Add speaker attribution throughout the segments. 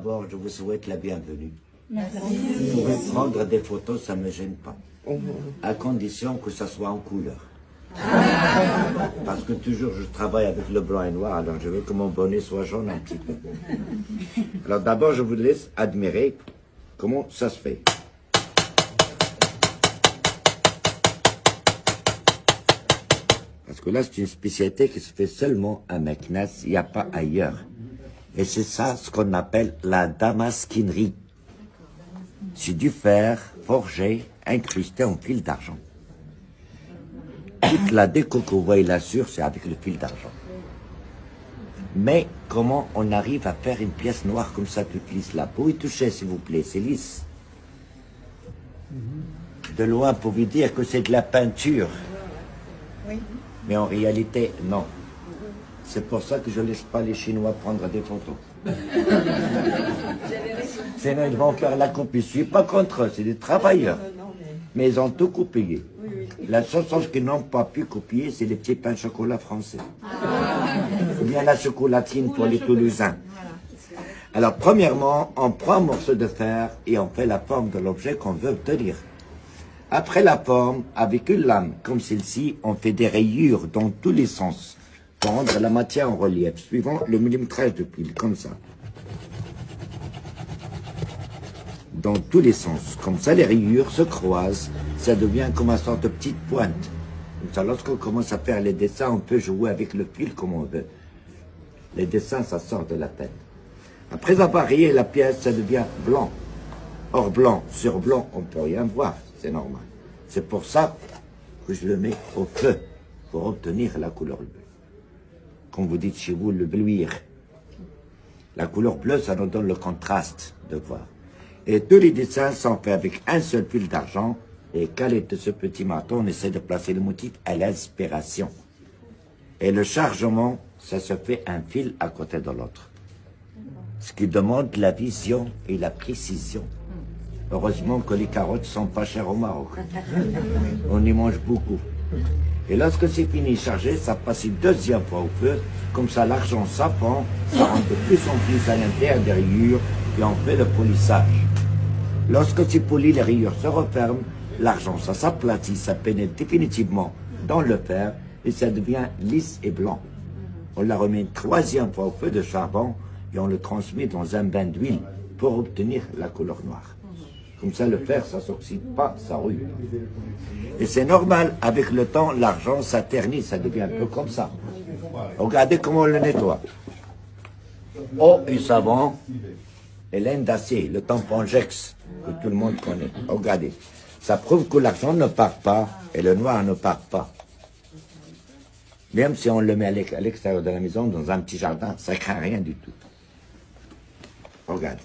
Speaker 1: D'abord, je vous souhaite la bienvenue.
Speaker 2: Merci.
Speaker 1: Vous pouvez prendre des photos, ça ne me gêne pas. À condition que ça soit en couleur. Parce que toujours je travaille avec le blanc et noir, alors je veux que mon bonnet soit jaune un petit peu. Alors d'abord, je vous laisse admirer comment ça se fait. Parce que là, c'est une spécialité qui se fait seulement à Meknès, il n'y a pas ailleurs. Et c'est ça ce qu'on appelle la damasquinerie. C'est du fer forgé, incrusté en fil d'argent. Toute la déco que vous voyez là-dessus, c'est avec le fil d'argent. Mais comment on arrive à faire une pièce noire comme ça, toute lisse là? Pour y toucher, s'il vous plaît, c'est lisse. De loin, pour vous dire que c'est de la peinture. Mais en réalité, non. C'est pour ça que je ne laisse pas les Chinois prendre des photos. Sinon, ils vont faire la copie. Je ne suis pas contre eux, c'est des travailleurs. Mais ils ont tout copié. La seule chose qu'ils n'ont pas pu copier, c'est les petits pains chocolat français. Ou bien la chocolatine pour les Toulousains. Alors, premièrement, on prend un morceau de fer et on fait la forme de l'objet qu'on veut obtenir. Après la forme, avec une lame comme celle-ci, on fait des rayures dans tous les sens pour rendre la matière en relief, suivant le millimétrage de pile, comme ça. Dans tous les sens. Comme ça, les rayures se croisent, ça devient comme une sorte de petite pointe. Comme ça, lorsqu'on commence à faire les dessins, on peut jouer avec le fil comme on veut. Les dessins, ça sort de la tête. Après avoir rayé la pièce, ça devient blanc. Or, blanc sur blanc, on ne peut rien voir, c'est normal. C'est pour ça que je le mets au feu, pour obtenir la couleur bleue. Comme vous dites chez vous, le bleuir. La couleur bleue, ça nous donne le contraste de voir. Et tous les dessins sont faits avec un seul fil d'argent. Et calé de ce petit marteau, on essaie de placer le motif à l'inspiration. Et le chargement, ça se fait un fil à côté de l'autre. Ce qui demande la vision et la précision. Heureusement que les carottes sont pas chères au Maroc. On y mange beaucoup. Et lorsque c'est fini chargé, ça passe une deuxième fois au feu. Comme ça, l'argent s'apprend, ça rentre de plus en plus à l'intérieur des rayures et on fait le polissage. Lorsque c'est poli, les rayures se referment, l'argent, ça s'aplatit, ça pénètre définitivement dans le fer et ça devient lisse et blanc. On la remet une troisième fois au feu de charbon et on le transmet dans un bain d'huile pour obtenir la couleur noire. Comme ça, le fer, ça ne s'oxyde pas, ça rouille. Et c'est normal, avec le temps, l'argent, ça ternit, ça devient un peu comme ça. Regardez comment on le nettoie. Eau et savon, et laine d'acier, le tampon Jex, que tout le monde connaît. Regardez, ça prouve que l'argent ne part pas, et le noir ne part pas. Même si on le met à l'extérieur de la maison, dans un petit jardin, ça ne craint rien du tout. Regardez.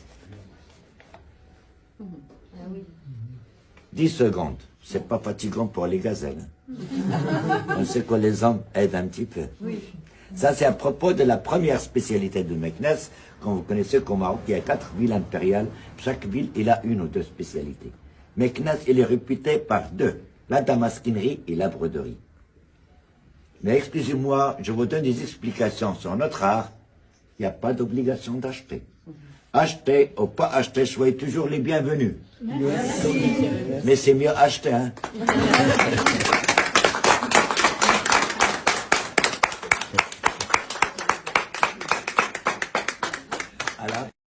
Speaker 1: 10 secondes, c'est pas fatigant pour les gazelles. On sait que les hommes aident un petit peu. Ça, c'est à propos de la première spécialité de Meknès. Comme vous connaissez qu'au Maroc, il y a 4 villes impériales. Chaque ville, il a une ou deux spécialités. Meknès, il est réputé par deux, la damasquinerie et la broderie. Mais excusez-moi, je vous donne des explications sur notre art. Il n'y a pas d'obligation d'acheter. Acheter ou pas acheter, soyez toujours les bienvenus. Merci. Mais c'est mieux acheter, hein.